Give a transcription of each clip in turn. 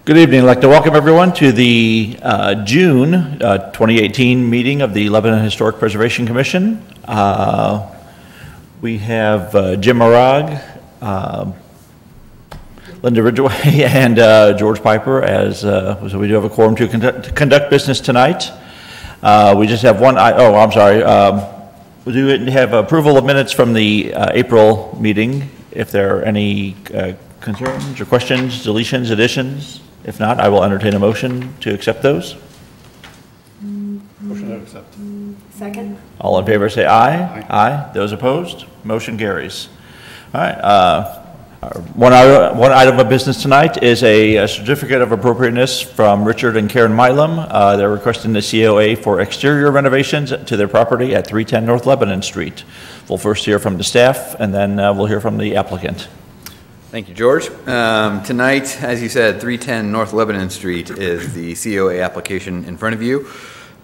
Good evening. I'd like to welcome everyone to the June 2018 meeting of the Lebanon Historic Preservation Commission. We have Jim Morag, Linda Ridgway, and George Piper, as so we do have a quorum to conduct business tonight. We just have one, I'm sorry. We do have approval of minutes from the April meeting. If there are any concerns or questions, deletions, additions, if not, I will entertain a motion to accept those. Motion to accept. Second. All in favor say aye. Aye. Aye. Those opposed? Motion carries. All right. One item of business tonight is a certificate of appropriateness from Richard and Karen Milan. They're requesting the COA for exterior renovations to their property at 310 North Lebanon Street. We'll first hear from the staff, and then we'll hear from the applicant. Thank you, George. Tonight, as you said, 310 North Lebanon Street is the COA application in front of you.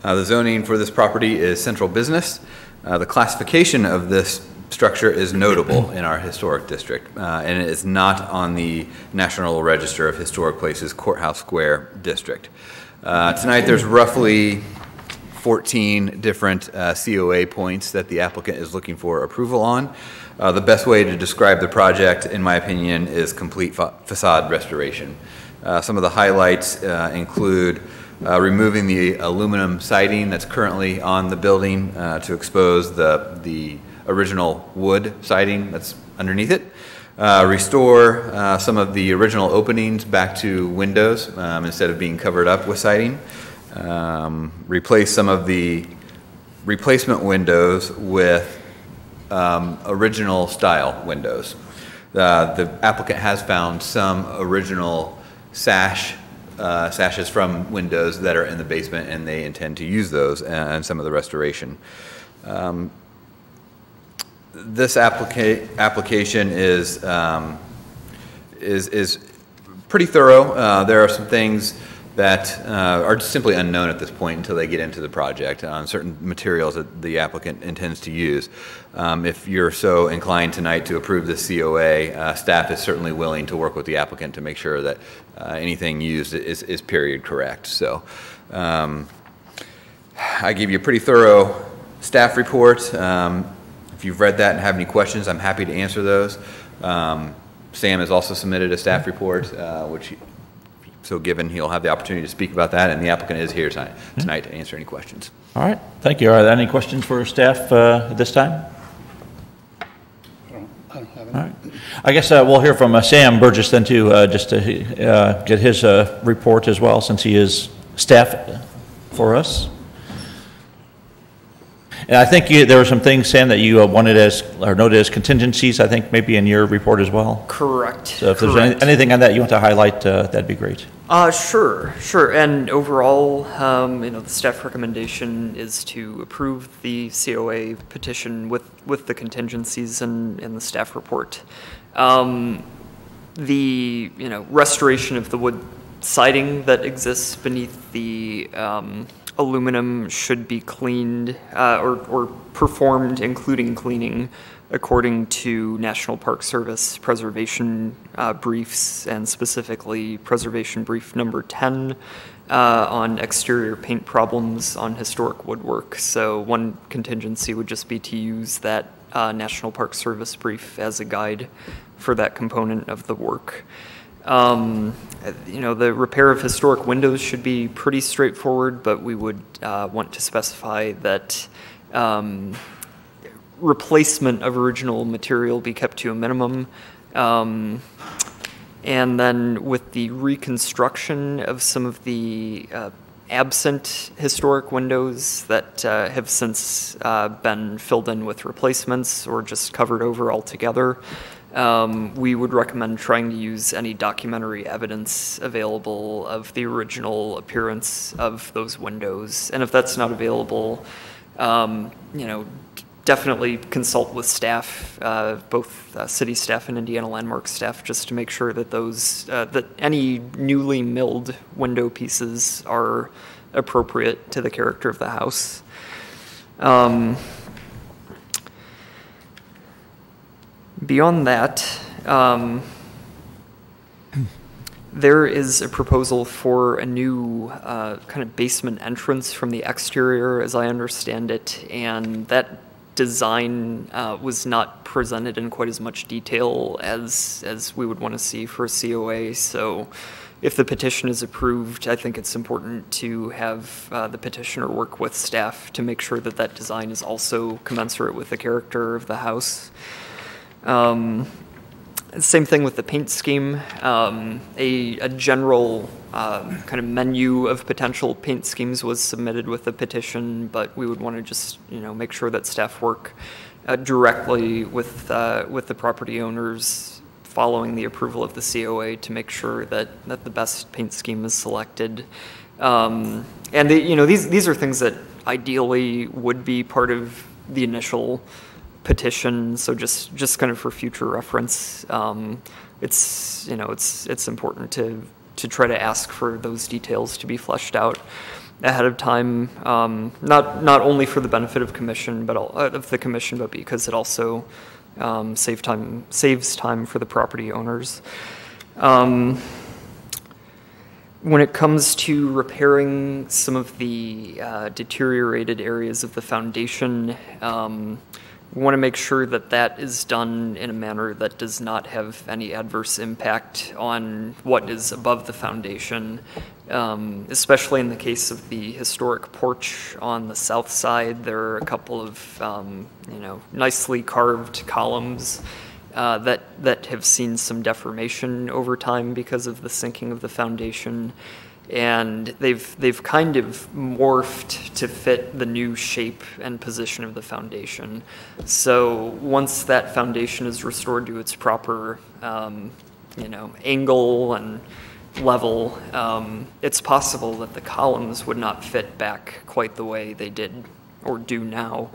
The zoning for this property is central business. The classification of this structure is notable in our historic district, and it is not on the National Register of Historic Places Courthouse Square district. Tonight, there's roughly 14 different COA points that the applicant is looking for approval on. The best way to describe the project, in my opinion, is complete facade restoration. Some of the highlights include removing the aluminum siding that's currently on the building to expose the original wood siding that's underneath it. Restore some of the original openings back to windows instead of being covered up with siding. Replace some of the replacement windows with original style windows. The applicant has found some original sashes from windows that are in the basement, and they intend to use those in some of the restoration. This application is pretty thorough. There are some things that are simply unknown at this point until they get into the project on certain materials that the applicant intends to use. If you're so inclined tonight to approve the COA, staff is certainly willing to work with the applicant to make sure that anything used is period correct. So I gave you a pretty thorough staff report. If you've read that and have any questions, I'm happy to answer those. Sam has also submitted a staff report, which so given he'll have the opportunity to speak about that, and the applicant is here tonight to answer any questions. All right. Thank you. Are there any questions for staff at this time? I don't have any. All right. I guess we'll hear from Sam Burgess then too, just to get his report as well, since he is staff for us. And I think there were some things, Sam, that you wanted as, or noted as contingencies, I think maybe in your report as well. Correct. So if there's anything on that you want to highlight, that'd be great. Sure. And overall, the staff recommendation is to approve the COA petition with the contingencies in the staff report. The restoration of the wood siding that exists beneath the aluminum should be cleaned or performed, including cleaning, according to National Park Service preservation briefs, and specifically preservation brief number 10 on exterior paint problems on historic woodwork. So one contingency would just be to use that National Park Service brief as a guide for that component of the work. The repair of historic windows should be pretty straightforward, but we would want to specify that replacement of original material be kept to a minimum. And then with the reconstruction of some of the absent historic windows that have since been filled in with replacements or just covered over altogether, we would recommend trying to use any documentary evidence available of the original appearance of those windows. And if that's not available, definitely consult with staff, both city staff and Indiana Landmark staff, just to make sure that that any newly milled window pieces are appropriate to the character of the house. Beyond that, There is a proposal for a new kind of basement entrance from the exterior, as I understand it, and that design was not presented in quite as much detail as we would want to see for a COA. So if the petition is approved, I think it's important to have the petitioner work with staff to make sure that that design is also commensurate with the character of the house. Same thing with the paint scheme. A general kind of menu of potential paint schemes was submitted with the petition, but we would want to just make sure that staff work directly with the property owners following the approval of the COA to make sure that the best paint scheme is selected. And these are things that ideally would be part of the initial petition, so just kind of for future reference, it's important to try to ask for those details to be fleshed out ahead of time, not only for the benefit of commission, but because it also saves time for the property owners. When it comes to repairing some of the deteriorated areas of the foundation, we want to make sure that that is done in a manner that does not have any adverse impact on what is above the foundation, especially in the case of the historic porch on the south side. There are a couple of nicely carved columns that have seen some deformation over time because of the sinking of the foundation. And they've kind of morphed to fit the new shape and position of the foundation. So once that foundation is restored to its proper, angle and level, it's possible that the columns would not fit back quite the way they did or do now.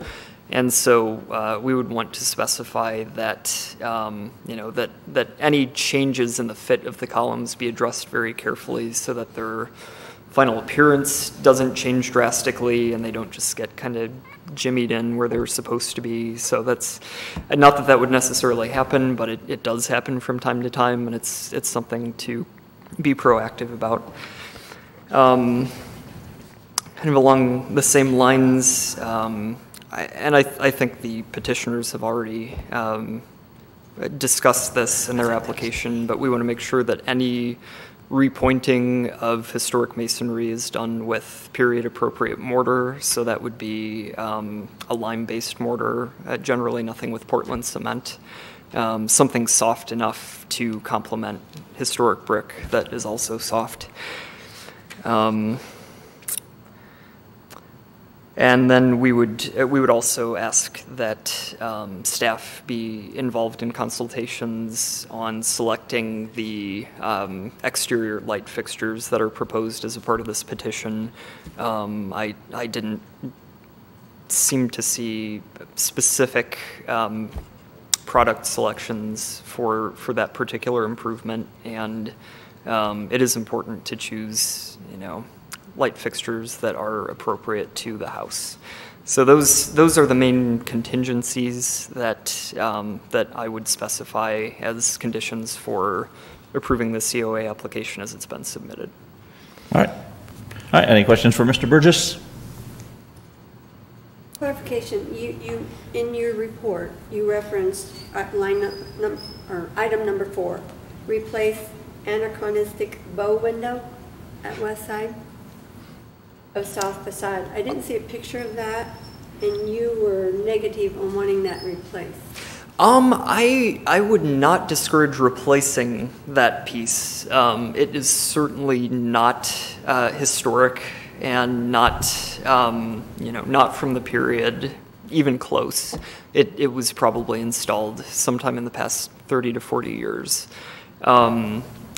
And so we would want to specify that, that any changes in the fit of the columns be addressed very carefully so that their final appearance doesn't change drastically and they don't just get kind of jimmied in where they're supposed to be. So that's not that would necessarily happen, but it does happen from time to time, and it's something to be proactive about. Kind of along the same lines, I think the petitioners have already discussed this in their application, but we want to make sure that any repointing of historic masonry is done with period-appropriate mortar. So that would be a lime-based mortar, generally nothing with Portland cement, something soft enough to complement historic brick that is also soft. And then we would also ask that staff be involved in consultations on selecting the exterior light fixtures that are proposed as a part of this petition. I didn't seem to see specific product selections for that particular improvement, and it is important to choose, light fixtures that are appropriate to the house. So those are the main contingencies that I would specify as conditions for approving the COA application as it's been submitted. All right. Any questions for Mr. Burgess? Clarification. You in your report you referenced item number 4, replace anachronistic bow window at west side of south facade. I didn't see a picture of that, and you were negative on wanting that replaced. I would not discourage replacing that piece. It is certainly not historic and not not from the period even close. It was probably installed sometime in the past 30 to 40 years.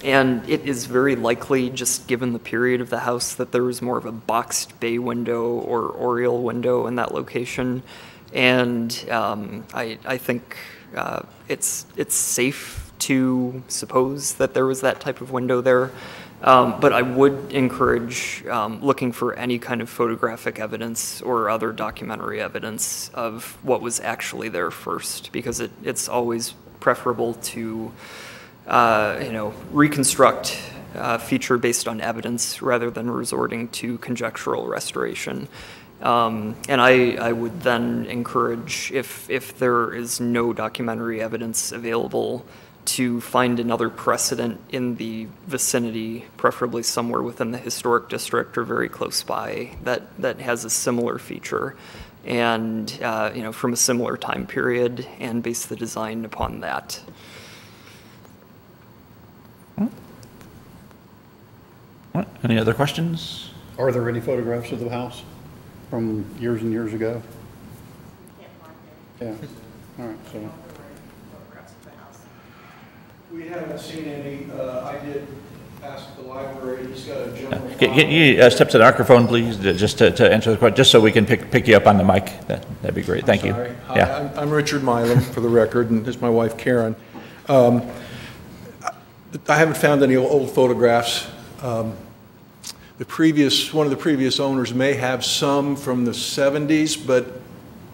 And it is very likely, just given the period of the house, that there was more of a boxed bay window or oriel window in that location. And I think it's safe to suppose that there was that type of window there. But I would encourage looking for any kind of photographic evidence or other documentary evidence of what was actually there first, because it's always preferable to reconstruct feature based on evidence rather than resorting to conjectural restoration. And I would then encourage, if there is no documentary evidence available, to find another precedent in the vicinity, preferably somewhere within the historic district or very close by, that has a similar feature, and from a similar time period, and base the design upon that. Any other questions? Are there any photographs of the house from years and years ago? Yeah, all right, so. We haven't seen any. I did ask the library. He's got a general. Can you step to the microphone, please, just to answer the question, just so we can pick you up on the mic? That'd be great. Thank you. Sorry. Yeah. I'm Richard Milan, for the record, and this is my wife, Karen. I haven't found any old photographs. One of the previous owners may have some from the 70s, but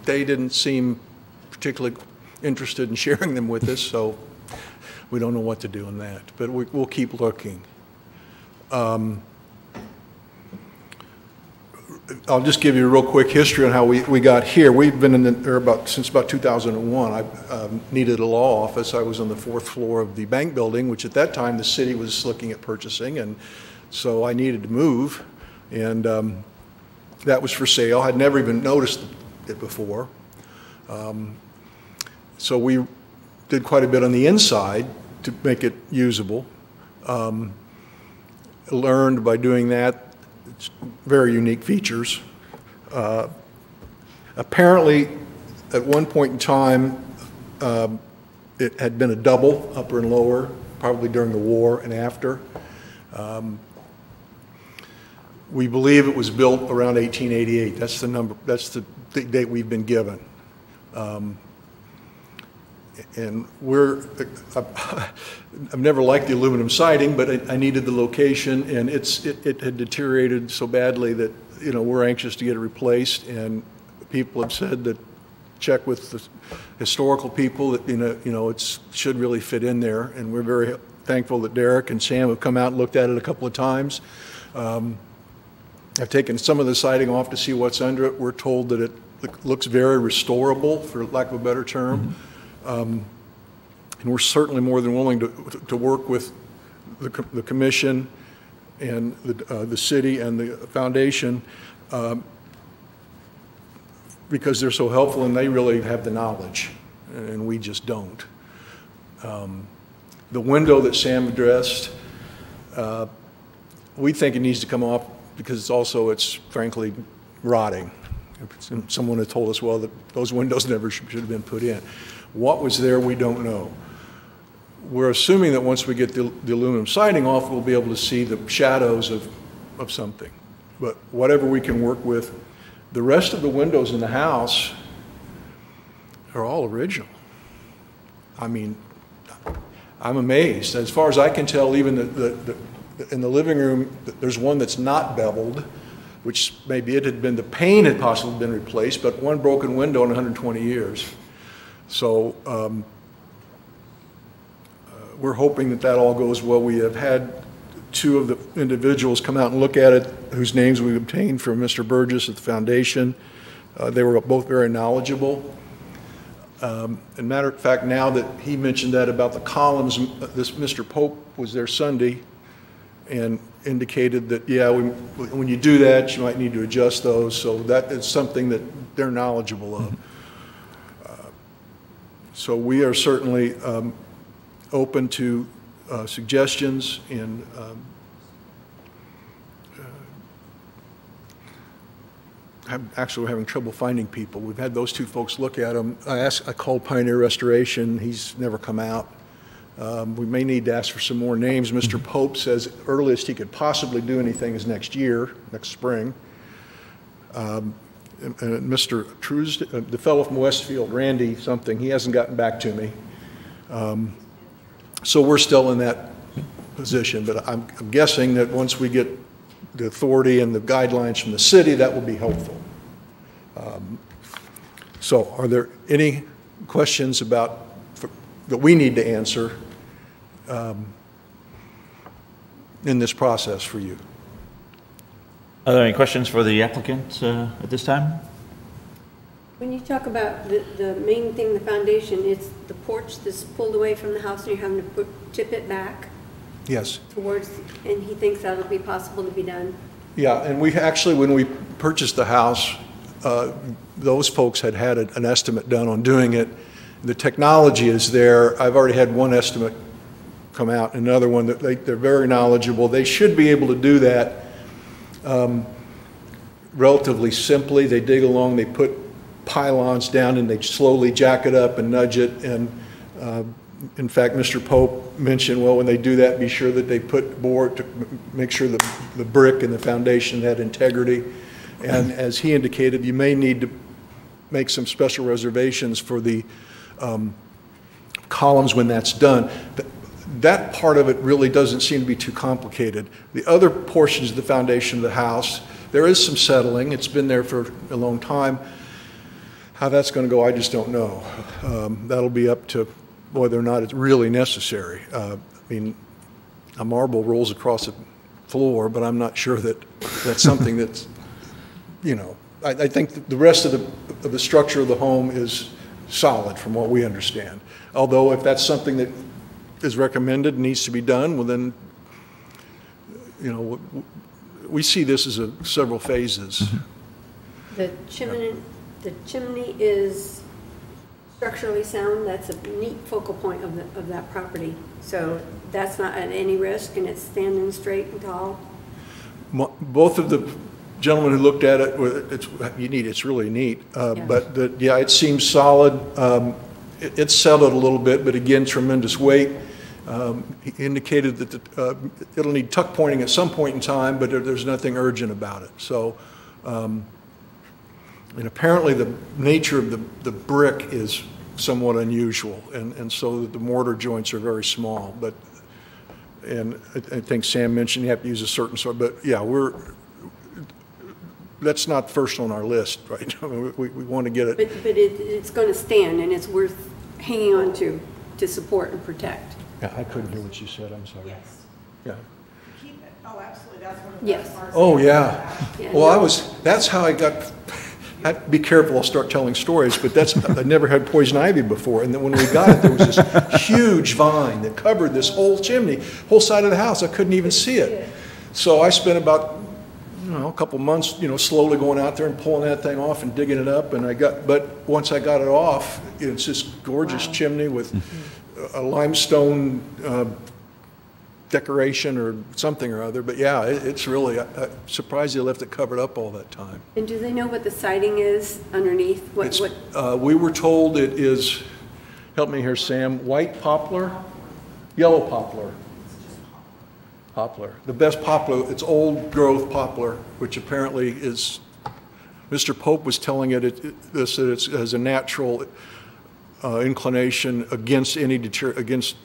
they didn't seem particularly interested in sharing them with us, so we don't know what to do on that, but we'll keep looking. I'll just give you a real quick history on how we got here. We've been in since about 2001. I needed a law office. I was on the 4th floor of the bank building, which at that time the city was looking at purchasing, and so I needed to move, and that was for sale. I'd never even noticed it before. So we did quite a bit on the inside to make it usable. Learned by doing that, it's very unique features. Apparently, at one point in time, it had been a double, upper and lower, probably during the war and after. We believe it was built around 1888. That's the number. That's the date we've been given. And I've never liked the aluminum siding, but I needed the location, and it had deteriorated so badly that we're anxious to get it replaced. And people have said that check with the historical people that it should really fit in there. And we're very thankful that Derek and Sam have come out and looked at it a couple of times. I've taken some of the siding off to see what's under it. We're told that it looks very restorable, for lack of a better term. And we're certainly more than willing to work with the commission and the city and the foundation because they're so helpful and they really have the knowledge, and we just don't. The window that Sam addressed, we think it needs to come off because it's frankly rotting. Someone had told us, well, that those windows never should have been put in. What was there, we don't know. We're assuming that once we get the aluminum siding off, we'll be able to see the shadows of something. But whatever we can work with, the rest of the windows in the house are all original. I mean, I'm amazed. As far as I can tell, even in the living room, there's one that's not beveled, which maybe the pane had possibly been replaced, but one broken window in 120 years. So we're hoping that all goes well. We have had two of the individuals come out and look at it, whose names we obtained from Mr. Burgess at the foundation. They were both very knowledgeable. And matter of fact, now that he mentioned that about the columns, this Mr. Pope was there Sunday and indicated that, yeah, when you do that, you might need to adjust those. So that is something that they're knowledgeable of. So we are certainly open to suggestions, and we're having trouble finding people. We've had those two folks look at them. I called Pioneer Restoration. He's never come out. We may need to ask for some more names. Mr. Pope says earliest he could possibly do anything is next spring. And Mr. Truesdale, the fellow from Westfield, Randy something, he hasn't gotten back to me. So we're still in that position, but I'm guessing that once we get the authority and the guidelines from the city, that will be helpful. So are there any questions that we need to answer? in this process for you. Are there any questions for the applicant at this time? When you talk about the main thing, the foundation, it's the porch that's pulled away from the house and you're having to tip it back Yes. towards, and he thinks that'll be possible to be done. Yeah, and we actually, when we purchased the house, those folks had an estimate done on doing it. The technology is there. I've already had one estimate come out, another one that they're very knowledgeable. They should be able to do that relatively simply. They dig along, they put pylons down, and they slowly jack it up and nudge it. And in fact, Mr. Pope mentioned, well, when they do that, be sure that they put board to make sure that the brick and the foundation had integrity. And as he indicated, you may need to make some special reservations for the columns when that's done. That part of it really doesn't seem to be too complicated. The other portions of the foundation of the house, there is some settling. It's been there for a long time. How that's going to go, I just don't know. That'll be up to whether or not it's really necessary. I mean, a marble rolls across the floor, but I'm not sure that that's something that's, you know, I think the rest of the structure of the home is solid from what we understand. Although if that's something that is recommended and needs to be done, well then, you know, we see this as several phases. The chimney is structurally sound. That's a neat focal point of that property. So that's not at any risk, and it's standing straight and tall. Both of the gentlemen who looked at it, it's really neat. But yeah, it seems solid. It's settled a little bit, but again, tremendous weight. He indicated that it'll need tuck pointing at some point in time, but there's nothing urgent about it. So, and apparently the nature of the brick is somewhat unusual, and so the mortar joints are very small. But, and I think Sam mentioned you have to use a certain sort, but yeah, that's not first on our list, right? we want to get it. But it's going to stand, and it's worth hanging on to support and protect. Yeah, I couldn't hear what you said, I'm sorry. Yes. Yeah. Keep it. Oh, absolutely. That's one of the Yes. best parts. Oh, yeah. Yeah, Well, no. that's how I got, be careful, I'll start telling stories, but I never had poison ivy before. And then when we got it, there was this huge vine that covered this whole chimney, whole side of the house. I couldn't even see it. So I spent about, a couple months, slowly going out there and pulling that thing off and digging it up. But once I got it off, it's this gorgeous chimney with a limestone decoration or something or other. But yeah, it's really, I'm surprised they left it covered up all that time. And do they know what the siding is underneath? We were told it is, help me here, Sam, white poplar, yellow poplar. Poplar. The best poplar, it's old growth poplar, which apparently is, Mr. Pope was telling that it has a natural inclination against against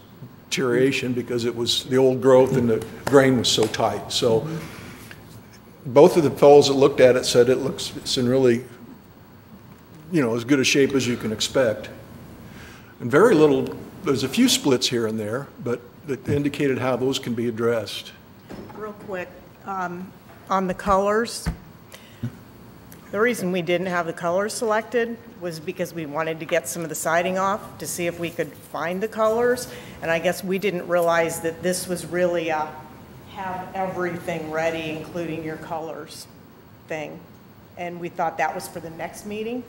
deterioration because it was the old growth and the grain was so tight. So both of the fellows that looked at it said it's in really, as good a shape as you can expect. And very little, there's a few splits here and there, but that indicated how those can be addressed. Real quick, on the colors, the reason we didn't have the colors selected was because we wanted to get some of the siding off to see if we could find the colors. And I guess we didn't realize that this was really a have everything ready, including your colors thing. And we thought that was for the next meeting.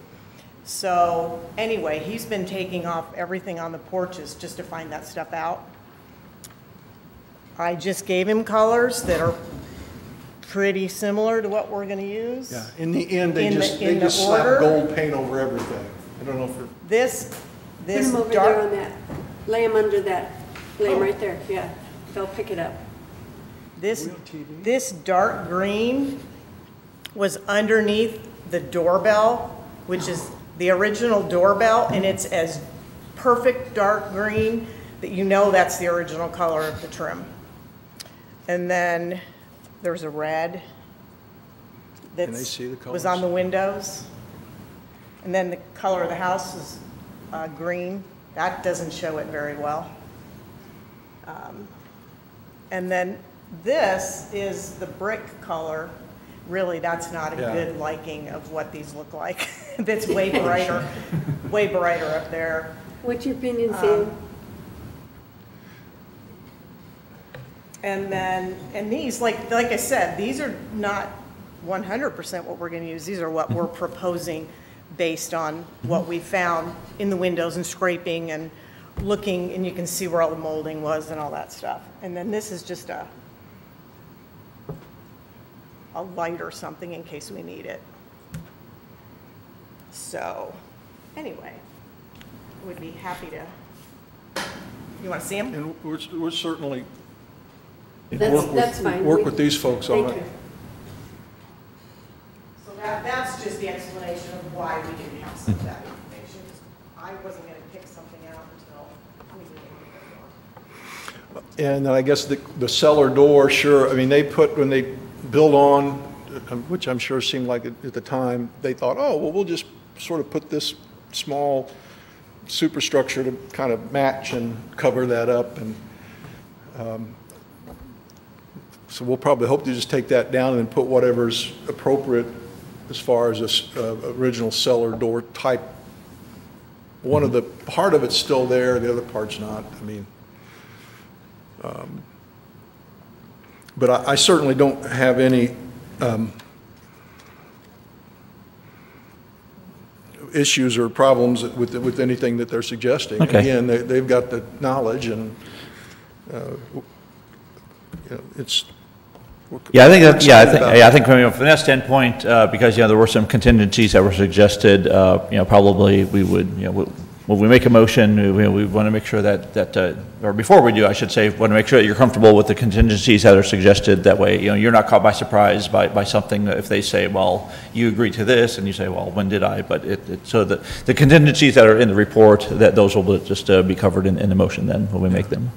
So anyway, he's been taking off everything on the porches just to find that stuff out. I just gave him colors that are pretty similar to what we're going to use. Yeah, in the end, they just order. slap gold paint over everything. I don't know if This Put them over dark, there on that, lay them under that, lay them right there, yeah. They'll pick it up. this dark green was underneath the doorbell, which is the original doorbell, and it's as perfect dark green that that's the original color of the trim. And then there's a red that Can they see the was colors? on the windows. And then the color of the house is green. That doesn't show it very well. And then This is the brick color. Really, that's not a Yeah. good liking of what these look like. It's way brighter up there. What's your opinion, Sam? And these, like I said, these are not 100% what we're going to use. These are what we're proposing based on what we found in the windows and scraping and looking, and you can see where all the molding was and all that stuff. And then this is just a light or something in case we need it. So, anyway, we'd be happy to. You want to see them? And we're certainly That's fine. work with these folks on Thank it. you. So that's just the explanation of why we didn't have some of that information. I wasn't going to pick something out until we knew what we were. And I guess the cellar door, sure, I mean, they put, when they build on, which I'm sure seemed like at the time, they thought, oh, well, we'll just sort of put this small superstructure to kind of match and cover that up. And so we'll probably hope to just take that down and put whatever's appropriate as far as this original cellar door type. One of the, part of it's still there, the other part's not. I mean, but I certainly don't have any issues or problems with anything that they're suggesting. Okay. Again, they've got the knowledge, and you know, it's. Yeah, I think we're that, yeah, excited about it. I think from that standpoint, because, you know, there were some contingencies that were suggested, you know, probably we would, you know, when we make a motion, we want to make sure that, or before we do, I should say, want to make sure that you're comfortable with the contingencies that are suggested. That way, you know, you're not caught by surprise by something if they say, well, you agreed to this, and you say, well, when did I? But so the contingencies that are in the report, that those will just be covered in the motion then when we make them.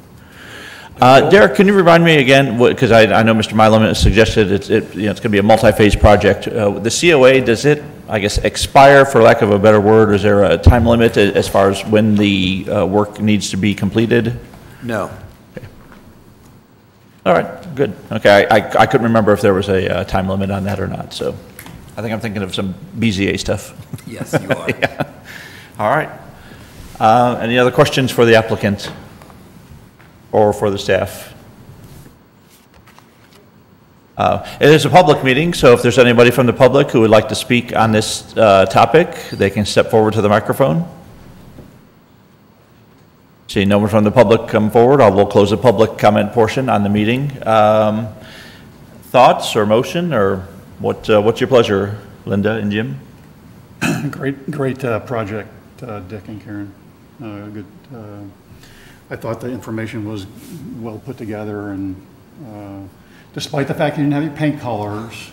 Derek, can you remind me again, because I know Mr. Milan has suggested it's going to be a multi-phase project. The COA, does it, I guess, expire, for lack of a better word? Is there a time limit as far as when the work needs to be completed? No. Okay. All right, good. Okay, I couldn't remember if there was a time limit on that or not, so I think I'm thinking of some BZA stuff. Yes, you are. Yeah. All right. Any other questions for the applicant? Or for the staff? It is a public meeting, so if there's anybody from the public who would like to speak on this topic, they can step forward to the microphone. See no one from the public come forward, I will close the public comment portion on the meeting. Thoughts or motion, or what's your pleasure, Linda and Jim? Great project, Dick and Karen. Good. I thought the information was well put together, and despite the fact you didn't have any paint colors,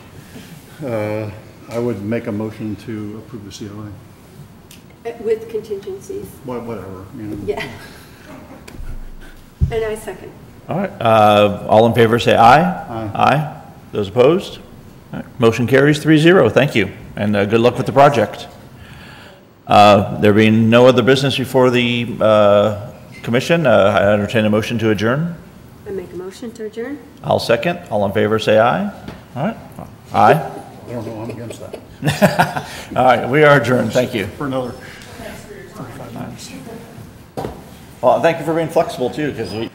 I would make a motion to approve the COA. With contingencies. Whatever, you know. Yeah. And I second. All right, all in favor say aye. Aye. Aye. Those opposed? All right. Motion carries 3-0. Thank you, and good luck with the project. There being no other business before the commission, I entertain a motion to adjourn. I make a motion to adjourn. I'll second. All in favor say aye. All right. Aye. I don't know, I'm against that. All right, we are adjourned. Thank you. For another 35 minutes. Well, thank you for being flexible too, because